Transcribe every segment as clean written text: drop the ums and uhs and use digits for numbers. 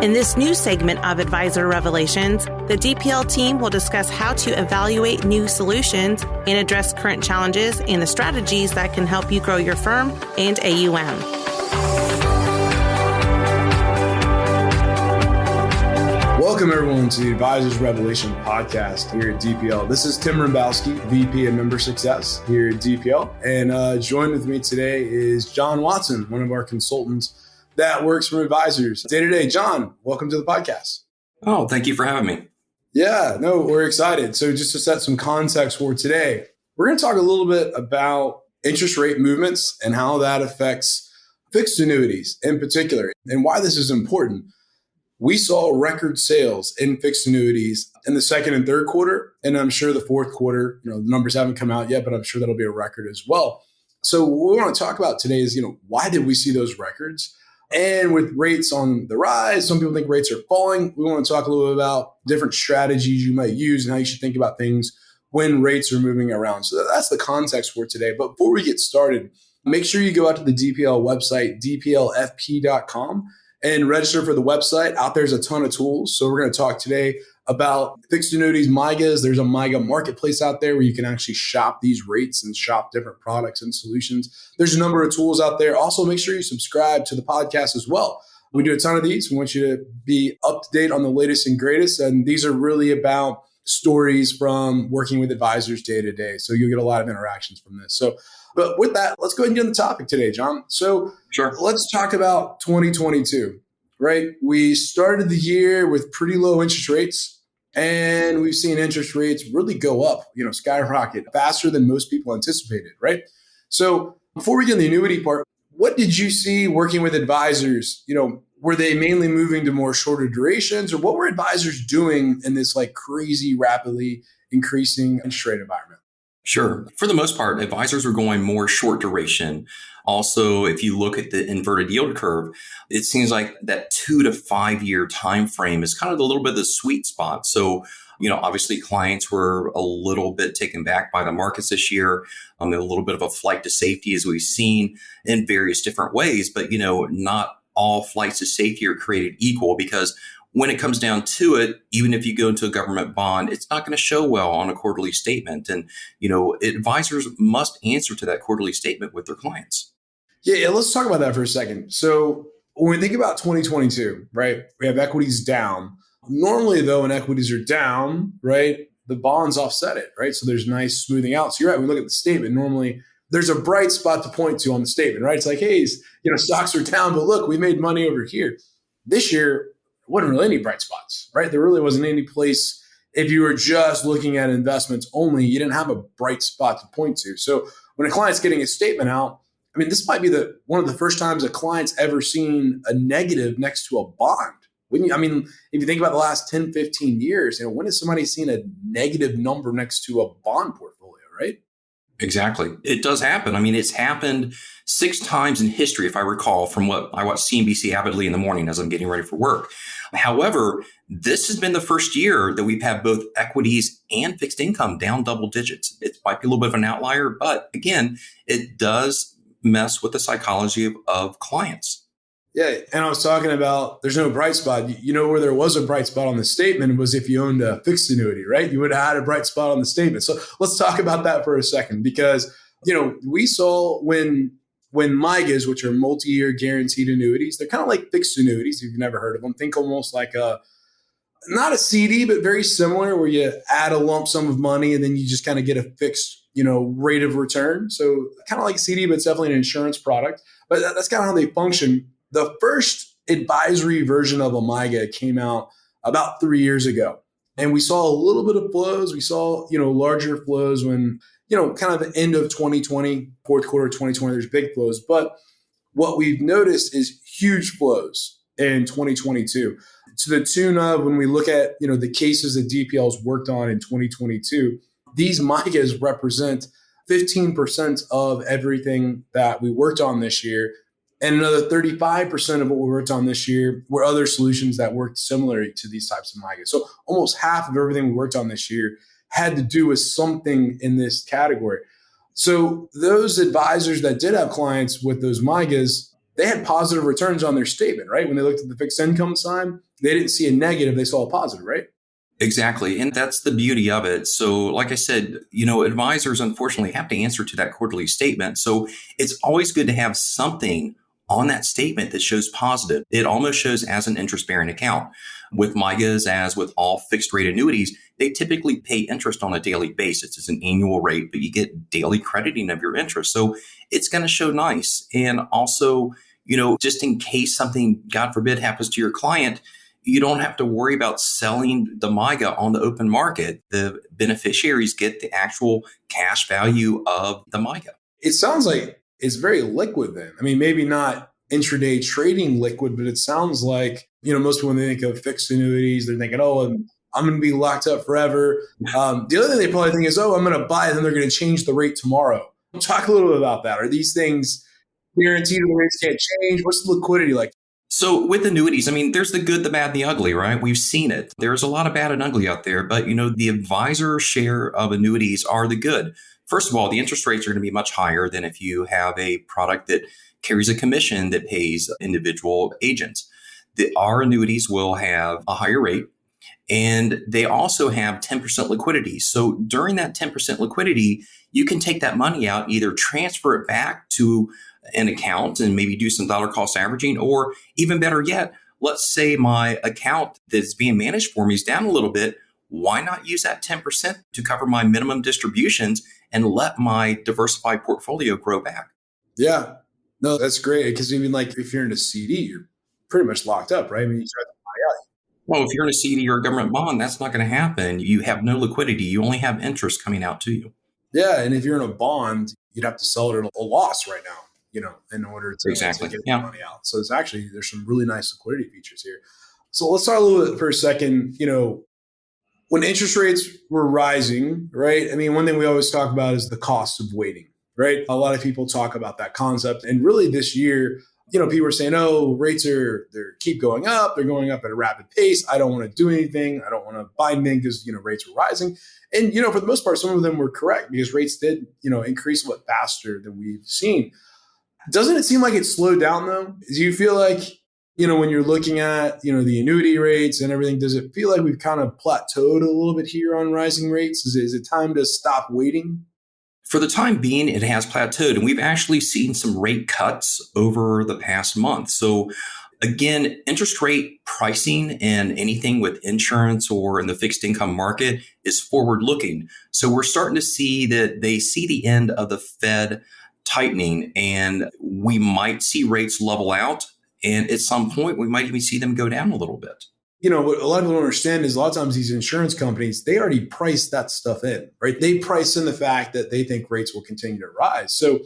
In this new segment of Advisor Revelations, the DPL team will discuss how to evaluate new solutions and address current challenges and the strategies that can help you grow your firm and AUM. Welcome, everyone, to the Advisors Revelation podcast here at DPL. This is Tim Rembowski, VP of Member Success here at DPL. And joined with me today is John Watson, one of our consultants that works for advisors day to day. John, welcome to the podcast. Oh, thank you for having me. Yeah, no, we're excited. So just to set some context for today, we're going to talk a little bit about interest rate movements and how that affects fixed annuities in particular and why this is important. We saw record sales in fixed annuities in the second and third quarter, and I'm sure the fourth quarter, the numbers haven't come out yet, but I'm sure that'll be a record as well. So what we want to talk about today is, why did we see those records? And with rates on the rise, some people think rates are falling. We want to talk a little bit about different strategies you might use and how you should think about things when rates are moving around. So that's the context for today. But before we get started, make sure you go out to the DPL website, dplfp.com, and register for the website. Out there's a ton of tools. So we're going to talk today about fixed annuities, MYGAs. There's a MYGA marketplace out there where you can actually shop these rates and shop different products and solutions. There's a number of tools out there. Also, make sure you subscribe to the podcast as well. We do a ton of these. We want you to be up to date on the latest and greatest. And these are really about stories from working with advisors day to day. So you'll get a lot of interactions from this. But with that, let's go ahead and get on the topic today, John. So Sure. Let's talk about 2022, right? We started the year with pretty low interest rates. And we've seen interest rates really go up, skyrocket faster than most people anticipated, right? So before we get in the annuity part, what did you see working with advisors? Were they mainly moving to more shorter durations, or what were advisors doing in this crazy, rapidly increasing interest rate environment? Sure. For the most part, advisors are going more short duration. Also, if you look at the inverted yield curve, it seems like that 2 to 5 year time frame is kind of a little bit of the sweet spot. So, obviously clients were a little bit taken back by the markets this year, a little bit of a flight to safety as we've seen in various different ways. But, not all flights to safety are created equal, because when it comes down to it, even if you go into a government bond, it's not going to show well on a quarterly statement. And, advisors must answer to that quarterly statement with their clients. Yeah, let's talk about that for a second. So when we think about 2022, right, we have equities down. Normally, though, when equities are down, right, the bonds offset it, right? So there's nice smoothing out. So you're right, we look at the statement. Normally, there's a bright spot to point to on the statement, right? It's like, hey, stocks are down, but look, we made money over here. This year, wasn't really any bright spots, right? There really wasn't any place. If you were just looking at investments only, you didn't have a bright spot to point to. So when a client's getting a statement out, this might be one of the first times a client's ever seen a negative next to a bond. If you think about the last 10, 15 years, when has somebody seen a negative number next to a bond portfolio, right? Exactly. It does happen. It's happened 6 times in history, if I recall, from what I watch CNBC avidly in the morning as I'm getting ready for work. However, this has been the first year that we've had both equities and fixed income down double digits. It might be a little bit of an outlier, but again, it does mess with the psychology of clients. Yeah. And I was talking about there's no bright spot. Where there was a bright spot on the statement was if you owned a fixed annuity, right? You would have had a bright spot on the statement. So let's talk about that for a second, because, we saw when MYGAs, which are multi-year guaranteed annuities, they're kind of like fixed annuities. If you've never heard of them, think almost like not a CD, but very similar, where you add a lump sum of money and then you just kind of get a fixed, rate of return. So kind of like a CD, but it's definitely an insurance product. But that's kind of how they function. The first advisory version of a MYGA came out about 3 years ago. And we saw a little bit of flows. We saw, larger flows when, kind of the end of 2020, fourth quarter of 2020, there's big flows. But what we've noticed is huge flows in 2022 to the tune of, when we look at, the cases that DPL's worked on in 2022, these MYGAs represent 15% of everything that we worked on this year. And another 35% of what we worked on this year were other solutions that worked similar to these types of MYGAs. So almost half of everything we worked on this year had to do with something in this category. So those advisors that did have clients with those MYGAs, they had positive returns on their statement, right? When they looked at the fixed income side, they didn't see a negative, they saw a positive, right? Exactly. And that's the beauty of it. So, like I said, advisors unfortunately have to answer to that quarterly statement. So it's always good to have something on that statement that shows positive. It almost shows as an interest-bearing account. With MYGAs, as with all fixed rate annuities, they typically pay interest on a daily basis. It's an annual rate, but you get daily crediting of your interest. So it's going to show nice. And also, just in case something, God forbid, happens to your client, you don't have to worry about selling the MYGA on the open market. The beneficiaries get the actual cash value of the MYGA. It sounds like it's very liquid then. I mean, maybe not intraday trading liquid, but it sounds like, most people when they think of fixed annuities, they're thinking, oh, I'm going to be locked up forever. The other thing they probably think is, oh, I'm going to buy it and they're going to change the rate tomorrow. Talk a little bit about that. Are these things guaranteed the rates can't change? What's the liquidity like? So with annuities, there's the good, the bad, and the ugly, right? We've seen it. There's a lot of bad and ugly out there, but the advisor share of annuities are the good. First of all, the interest rates are going to be much higher than if you have a product that carries a commission that pays individual agents. Our annuities will have a higher rate, and they also have 10% liquidity. So during that 10% liquidity, you can take that money out, either transfer it back to an account and maybe do some dollar cost averaging, or even better yet, let's say my account that's being managed for me is down a little bit. Why not use that 10% to cover my minimum distributions and let my diversified portfolio grow back? Yeah, no, that's great. Because even like if you're in a CD, you're pretty much locked up, right? I mean, you try to buy out. Well, if you're in a CD or a government bond, that's not going to happen. You have no liquidity. You only have interest coming out to you. Yeah, and if you're in a bond, you'd have to sell it at a loss right now, in order to Exactly. get the money out. So there's some really nice liquidity features here. So let's talk a little bit for a second, when interest rates were rising, right? I mean, one thing we always talk about is the cost of waiting, right? A lot of people talk about that concept. And really this year, people are saying, oh, rates they keep going up. They're going up at a rapid pace. I don't want to do anything. I don't want to buy anything because, rates were rising. And, for the most part, some of them were correct because rates did, increase a lot faster than we've seen. Doesn't it seem like it slowed down though? Do you feel like, when you're looking at, the annuity rates and everything, does it feel like we've kind of plateaued a little bit here on rising rates? Is it time to stop waiting? For the time being, it has plateaued, and we've actually seen some rate cuts over the past month. So again, interest rate pricing and anything with insurance or in the fixed income market is forward looking. So we're starting to see that they see the end of the Fed tightening, and we might see rates level out. And at some point, we might even see them go down a little bit. What a lot of people don't understand is a lot of times these insurance companies, they already price that stuff in, right? They price in the fact that they think rates will continue to rise. So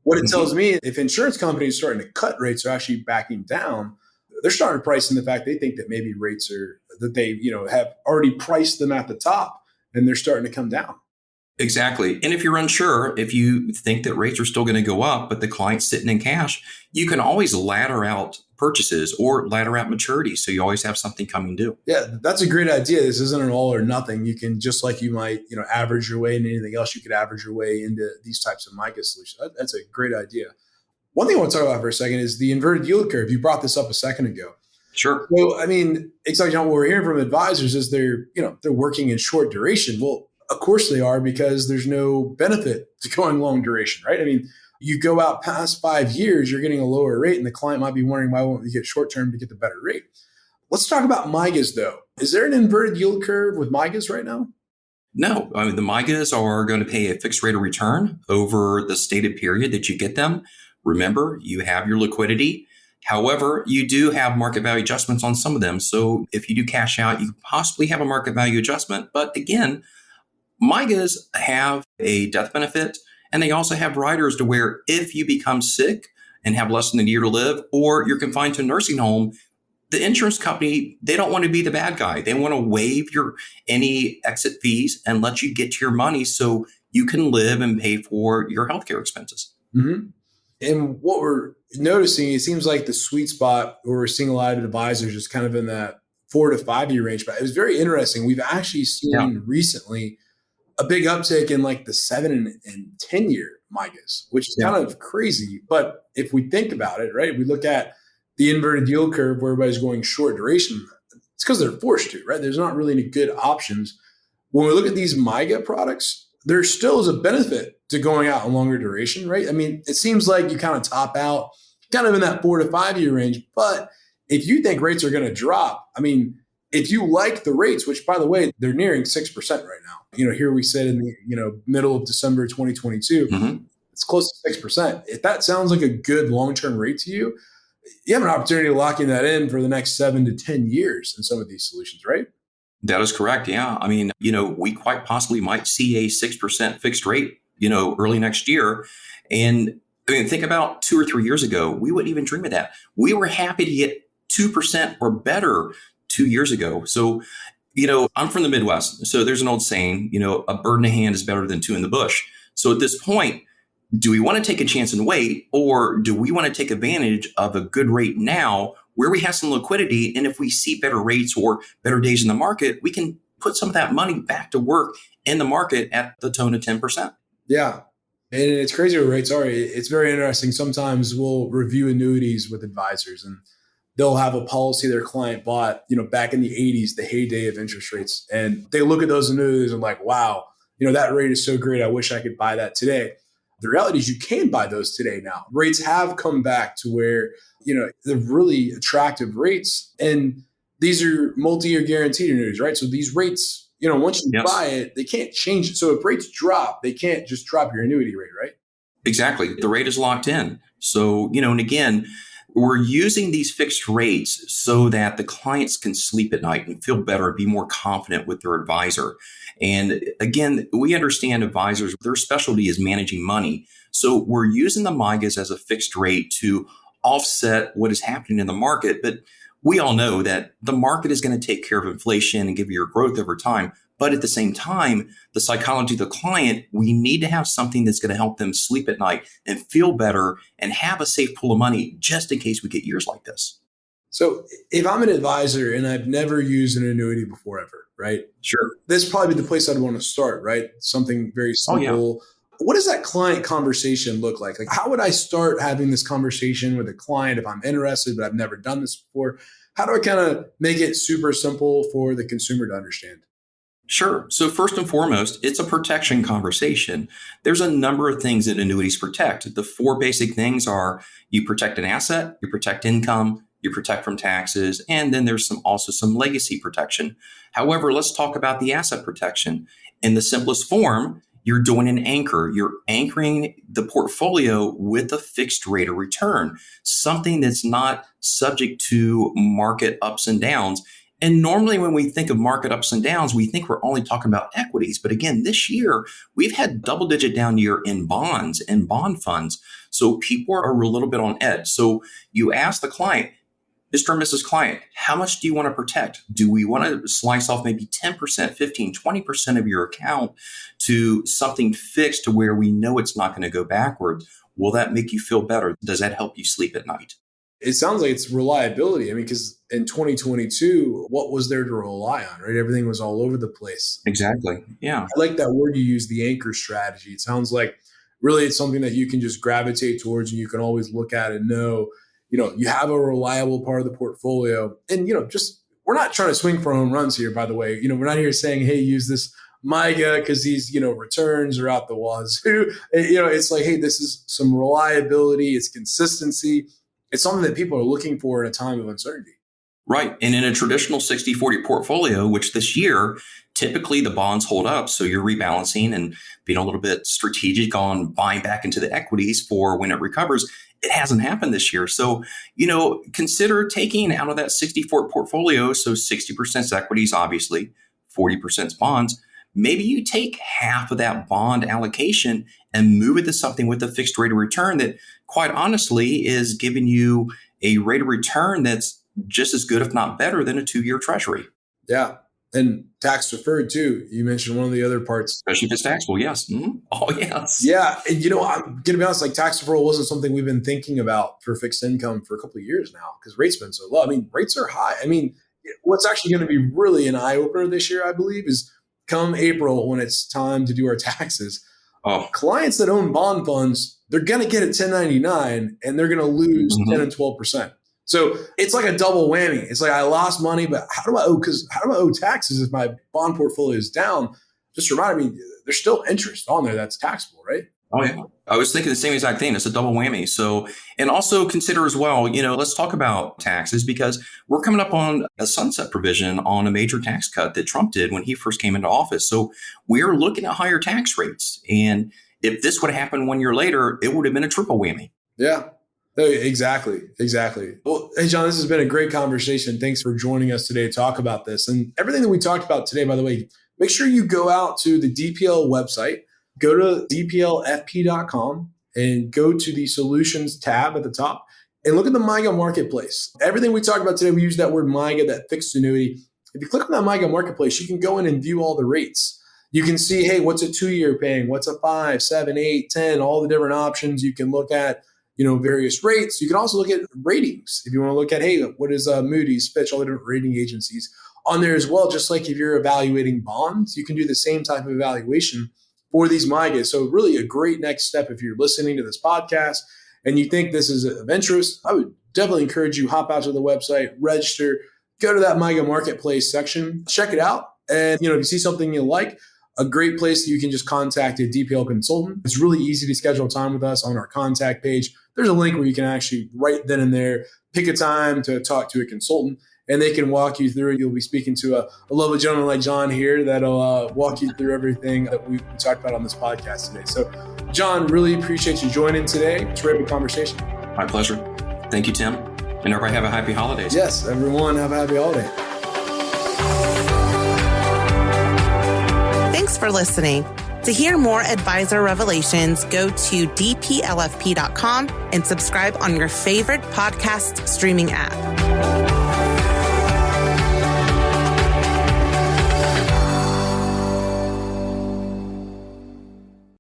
what it tells me, if insurance companies are starting to cut rates or actually backing down, they're starting to price in the fact they think that maybe rates that they, have already priced them at the top and they're starting to come down. Exactly. And if you're unsure, if you think that rates are still going to go up, but the client's sitting in cash, you can always ladder out purchases or ladder out maturities. So you always have something coming due. Yeah, that's a great idea. This isn't an all or nothing. You can, just like you might, average your way into anything else, you could average your way into these types of MYGA solutions. That's a great idea. One thing I want to talk about for a second is the inverted yield curve. You brought this up a second ago. Sure. So, exactly, John, what we're hearing from advisors is they're working in short duration. Well, of course they are, because there's no benefit to going long duration, right? You go out past 5 years, you're getting a lower rate, and the client might be wondering, why won't we get short term to get the better rate? Let's talk about MYGAs though. Is there an inverted yield curve with MYGAs right now? No, the MYGAs are going to pay a fixed rate of return over the stated period that you get them. Remember, you have your liquidity. However, you do have market value adjustments on some of them. So if you do cash out, you could possibly have a market value adjustment. But again, MYGAs have a death benefit, and they also have riders to where if you become sick and have less than a year to live, or you're confined to a nursing home, the insurance company, they don't want to be the bad guy. They want to waive any exit fees and let you get your money so you can live and pay for your healthcare expenses. Mm-hmm. And what we're noticing, it seems like the sweet spot where we're seeing a lot of advisors is kind of in that 4 to 5 year range. But it was very interesting. We've actually seen recently a big uptick in like the 7 and 10 year MYGAs, which is kind of crazy. But if we think about it, right, we look at the inverted yield curve where everybody's going short duration. It's because they're forced to, right? There's not really any good options. When we look at these MYGA products, there still is a benefit to going out in longer duration, right? I mean, it seems like you kind of top out kind of in that 4 to 5 year range. But if you think rates are going to drop, I mean, if you like the rates, which by the way, they're nearing 6% right now. Here we said in the middle of December 2022, it's close to 6%. If that sounds like a good long-term rate to you, you have an opportunity to lock in that in for the next 7 to 10 years in some of these solutions, right? That is correct. Yeah. I mean, we quite possibly might see a 6% fixed rate, early next year. And I mean, think about 2 or 3 years ago, we wouldn't even dream of that. We were happy to get 2% or better 2 years ago. So, I'm from the Midwest. So there's an old saying, a bird in the hand is better than two in the bush. So at this point, do we want to take a chance and wait, or do we want to take advantage of a good rate now where we have some liquidity? And if we see better rates or better days in the market, we can put some of that money back to work in the market at the tone of 10%. Yeah. And it's crazy what rates are. It's very interesting. Sometimes we'll review annuities with advisors and they'll have a policy their client bought, back in the 80s, the heyday of interest rates. And they look at those annuities and like, wow, that rate is so great. I wish I could buy that today. The reality is you can buy those today now. Rates have come back to where, they're really attractive rates. And these are multi-year guaranteed annuities, right? So these rates, once you buy it, they can't change it. So if rates drop, they can't just drop your annuity rate, right? Exactly. The rate is locked in. So, and again, we're using these fixed rates so that the clients can sleep at night and feel better and be more confident with their advisor. And again, we understand advisors, their specialty is managing money. So we're using the MYGAs as a fixed rate to offset what is happening in the market. But we all know that the market is going to take care of inflation and give you your growth over time. But at the same time, the psychology of the client, we need to have something that's going to help them sleep at night and feel better and have a safe pool of money just in case we get years like this. So if I'm an advisor and I've never used an annuity before ever, right? Sure. This is probably the place I'd want to start, right? Something very simple. Oh, yeah. What does that client conversation look like? Like, how would I start having this conversation with a client if I'm interested, but I've never done this before? How do I kind of make it super simple for the consumer to understand? Sure. So first and foremost, it's a protection conversation. There's a number of things that annuities protect. The 4 basic things are you protect an asset, you protect income, you protect from taxes, and then there's also some legacy protection. However, let's talk about the asset protection. In the simplest form, you're doing an anchor. You're anchoring the portfolio with a fixed rate of return, something that's not subject to market ups and downs. And normally when we think of market ups and downs, we think we're only talking about equities. But again, this year, we've had double-digit down year in bonds and bond funds. So people are a little bit on edge. So you ask the client, Mr. and Mrs. Client, how much do you want to protect? Do we want to slice off maybe 10%, 15, 20% of your account to something fixed to where we know it's not going to go backwards? Will that make you feel better? Does that help you sleep at night? It sounds like it's reliability. I mean, because in 2022, what was there to rely on, right? Everything was all over the place. Exactly. Yeah. I like that word you use, the anchor strategy. It sounds like really it's something that you can just gravitate towards and you can always look at and know, you have a reliable part of the portfolio. And, just we're not trying to swing for home runs here, by the way. We're not here saying, hey, use this MYGA because these, returns are out the wazoo. It's like, hey, this is some reliability. It's consistency. It's something that people are looking for in a time of uncertainty. Right. And in a traditional 60-40 portfolio, which this year, typically the bonds hold up. So you're rebalancing and being a little bit strategic on buying back into the equities for when it recovers. It hasn't happened this year. So, consider taking out of that 60-40 portfolio. So 60% is equities, obviously, 40% is bonds. Maybe you take half of that bond allocation and move it to something with a fixed rate of return that, quite honestly, is giving you a rate of return that's just as good, if not better, than a 2-year treasury. Yeah. And tax deferred too. You mentioned one of the other parts. Especially if it's taxable, yes. Mm-hmm. Oh, yes. Yeah. And, I'm going to be honest, like tax deferral wasn't something we've been thinking about for fixed income for a couple of years now because rates have been so low. I mean, rates are high. I mean, what's actually going to be really an eye-opener this year, I believe, is come April when it's time to do our taxes. Oh, Clients that own bond funds, they're going to get a 1099 and they're going to lose 10 and 12%. So it's like a double whammy. It's like I lost money, but how do I owe taxes if my bond portfolio is down? Just reminded me, there's still interest on there that's taxable, right? Oh, yeah. I was thinking the same exact thing. It's a double whammy. So, and also consider as well, let's talk about taxes because we're coming up on a sunset provision on a major tax cut that Trump did when he first came into office. So we're looking at higher tax rates. And if this would have happened 1 year later, it would have been a triple whammy. Yeah. Exactly. Well, hey, John, this has been a great conversation. Thanks for joining us today to talk about this. And everything that we talked about today, by the way, make sure you go out to the DPL website, go to dplfp.com and go to the solutions tab at the top and look at the MYGA marketplace. Everything we talked about today, we use that word MYGA, that fixed annuity. If you click on that MYGA marketplace, you can go in and view all the rates. You can see, hey, what's a 2-year paying? What's a 5, 7, 8, 10, all the different options. You can look at various rates. You can also look at ratings. If you want to look at, hey, what is Moody's, Fitch, all the different rating agencies on there as well. Just like if you're evaluating bonds, you can do the same type of evaluation for these MYGAs. So really a great next step if you're listening to this podcast and you think this is of interest, I would definitely encourage you hop out to the website, register, go to that MYGA marketplace section, check it out. And if you see something you like, a great place that you can just contact a DPL consultant. It's really easy to schedule time with us on our contact page. There's a link where you can actually right then and there pick a time to talk to a consultant and they can walk you through it. You'll be speaking to a lovely gentleman like John here that'll walk you through everything that we talked about on this podcast today. So John, really appreciate you joining today. It's a great conversation. My pleasure. Thank you, Tim. And everybody have a happy holidays. Yes, everyone have a happy holiday. Thanks for listening. To hear more advisor revelations, go to dplfp.com and subscribe on your favorite podcast streaming app.